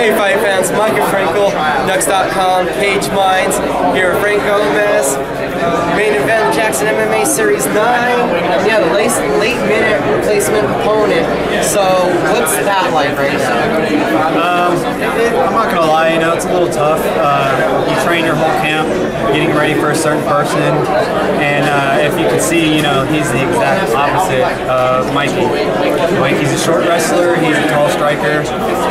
Hey fight fans, Micah Frankel, Ducks.com, Cage Minds, here with Frank Gomez. Main event, Jackson MMA Series 9. Yeah, the late minute replacement opponent. So, what's that like right now? I'm not gonna lie, it's a little tough. You train your whole camp, getting ready for a certain person, and if you can see, he's the exact opposite of Mikey. Mikey's a short wrestler, he's a tall striker,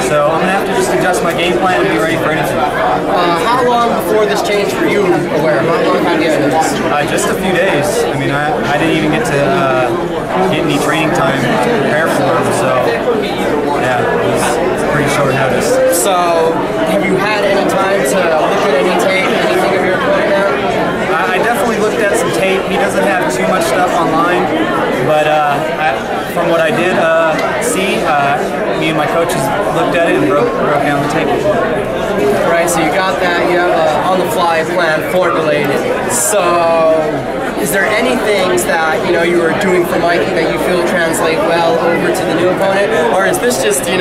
so I'm gonna have to just adjust my game plan and be ready for anything. How long before this changed were you aware? How long have you had this? Just a few days. I mean, I didn't even get to get any training time to prepare for him, so yeah, it was pretty short notice. So, have you had any time to look at any tape, anything of your opponent now? I definitely looked at some tape. He doesn't have too much stuff online, but from what I did see, me and my coaches looked at it and broke down the tape. Right, so you got that, you have an on-the-fly plan formulated. So, is there any things that, you were doing for Mikey that you feel translate well over to the new opponent? Or is this just, you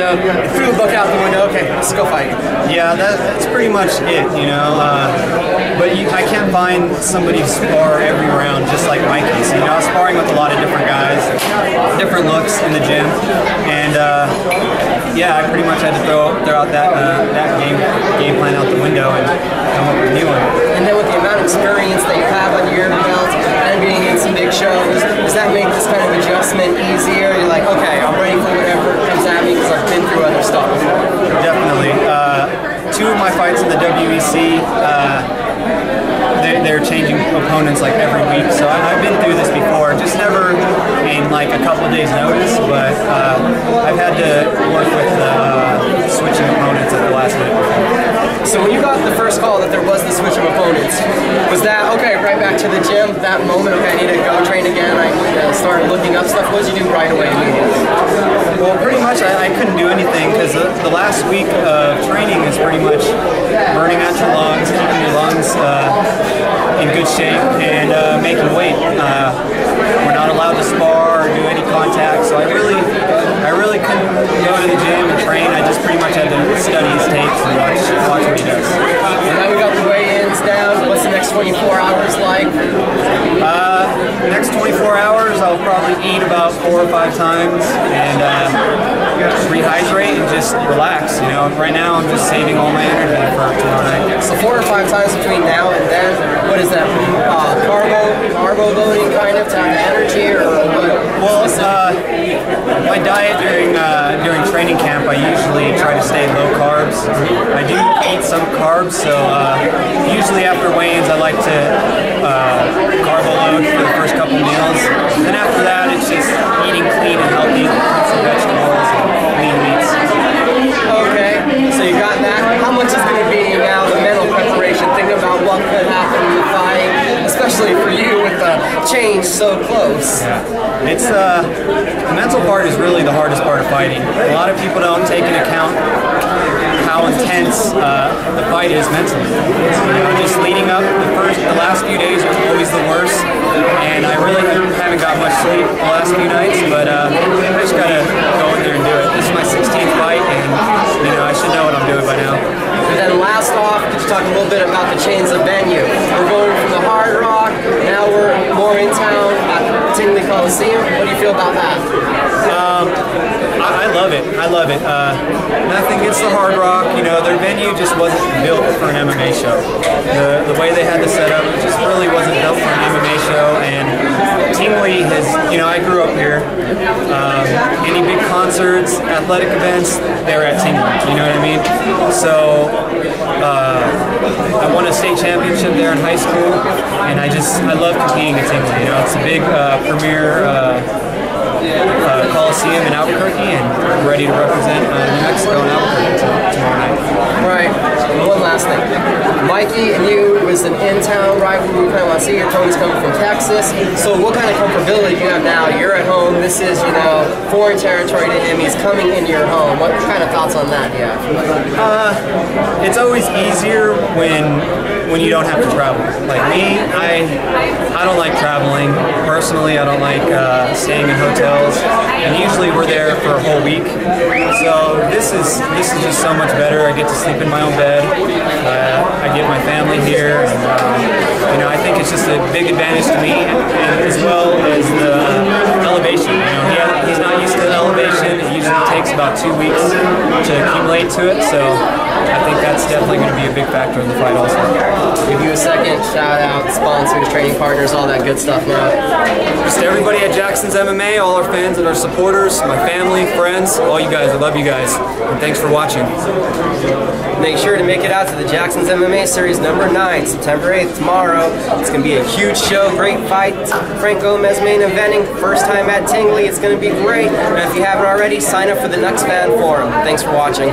threw the book out the window, okay, let's go fight? Yeah, that's pretty much it, but I can't find somebody to spar every round just like Mikey. So, I was sparring with a lot of different guys, different looks in the gym, and yeah, I pretty much had to throw out that game plan out the window and come up with a new one. And then with the amount of experience that you have on your belt and being in some big shows, does that make this kind of adjustment easier? You're like, okay, I'm ready for whatever comes at me because I've been through other stuff before. Definitely. Two of my fights in the WEC, they're changing opponents like every week, so I've been through this before, just never in like a couple days notice, but I've had to work with switching opponents at the last minute before. So when you got the first call that there was the switch of opponents, was that, okay, right back to the gym, that moment, okay, I need to go train again, I started looking up stuff, what did you do right away immediately? Well, pretty much I couldn't do anything because the last week of training is pretty much burning out your lungs, keeping your lungs in good shape, and making weight. We're not allowed to spar or do any contact, so I really couldn't go to the gym and train. I just pretty much had to study his tapes and watch what he does. And now we got the weigh-ins down. What's the next 24 hours like? Next 24 hours, I'll probably eat about 4 or 5 times and rehydrate and just relax. Right now I'm just saving all my energy for tomorrow night. So 4 or 5 times between now and then. What is that? Carbo loading kind of to have energy, or what? Well, my diet during training camp, I usually try to stay low carbs. I do eat some carbs, so usually after weigh-ins I like to carbo load for the first couple meals. Then after that it's just eating clean and healthy, some vegetables and lean meats. Okay, so you got that. How much is going to be now the mental preparation, thinking about what could happen in the fight, especially for you with the change so close? Yeah. It's the mental part is really the hardest part of fighting. A lot of people don't take into account how intense the fight is mentally. Just leading up, the last few days are always the worst, and I really haven't got much sleep the last few nights, but I just gotta go in there and do it. This is my 16th fight, and I should know what I'm doing by now. And then last off, could you talk a little bit about the change of venue? We're going from the Hard Rock, now we're more in town at Tingley Coliseum. What do you feel about that? I love it. I love it. Nothing against the Hard Rock. Their venue just wasn't built for an MMA show. The way they had the setup just really wasn't built for an MMA show. And Tingley has, I grew up here. Any big concerts, athletic events, they're at Tingley. You know what I mean? So I won a state championship there in high school, and I love competing at Tingley. It's a big premier Coliseum in Albuquerque, and we're ready to represent New Mexico and Albuquerque tomorrow night. Right. One last thing. Mikey and you, it was an in-town rivalry. We kind of want to see your opponent's coming from Texas. So what kind of comfortability do you have now? You're at home. This is, foreign territory to him. He's coming into your home. What kind of thoughts on that do you have? It's always easier when when you don't have to travel. Like me, I don't like traveling. Personally, I don't like staying in hotels, and usually we're there for a whole week. So this is just so much better. I get to sleep in my own bed. I get my family here, and you know, I think it's just a big advantage to me, and as well as the elevation. You know, he's not used to elevation. It usually takes about 2 weeks to accumulate to it. So I think that's definitely going to be a big factor in the fight also. Give you a second, shout out, sponsors, training partners, all that good stuff now. Just to everybody at Jackson's MMA, all our fans and our supporters, my family, friends, all you guys, I love you guys, and thanks for watching. Make sure to make it out to the Jackson's MMA Series number 9, September 8th, tomorrow. It's going to be a huge show, great fight. Frank Gomez main eventing, first time at Tingley. It's going to be great. And if you haven't already, sign up for the next fan forum. Thanks for watching.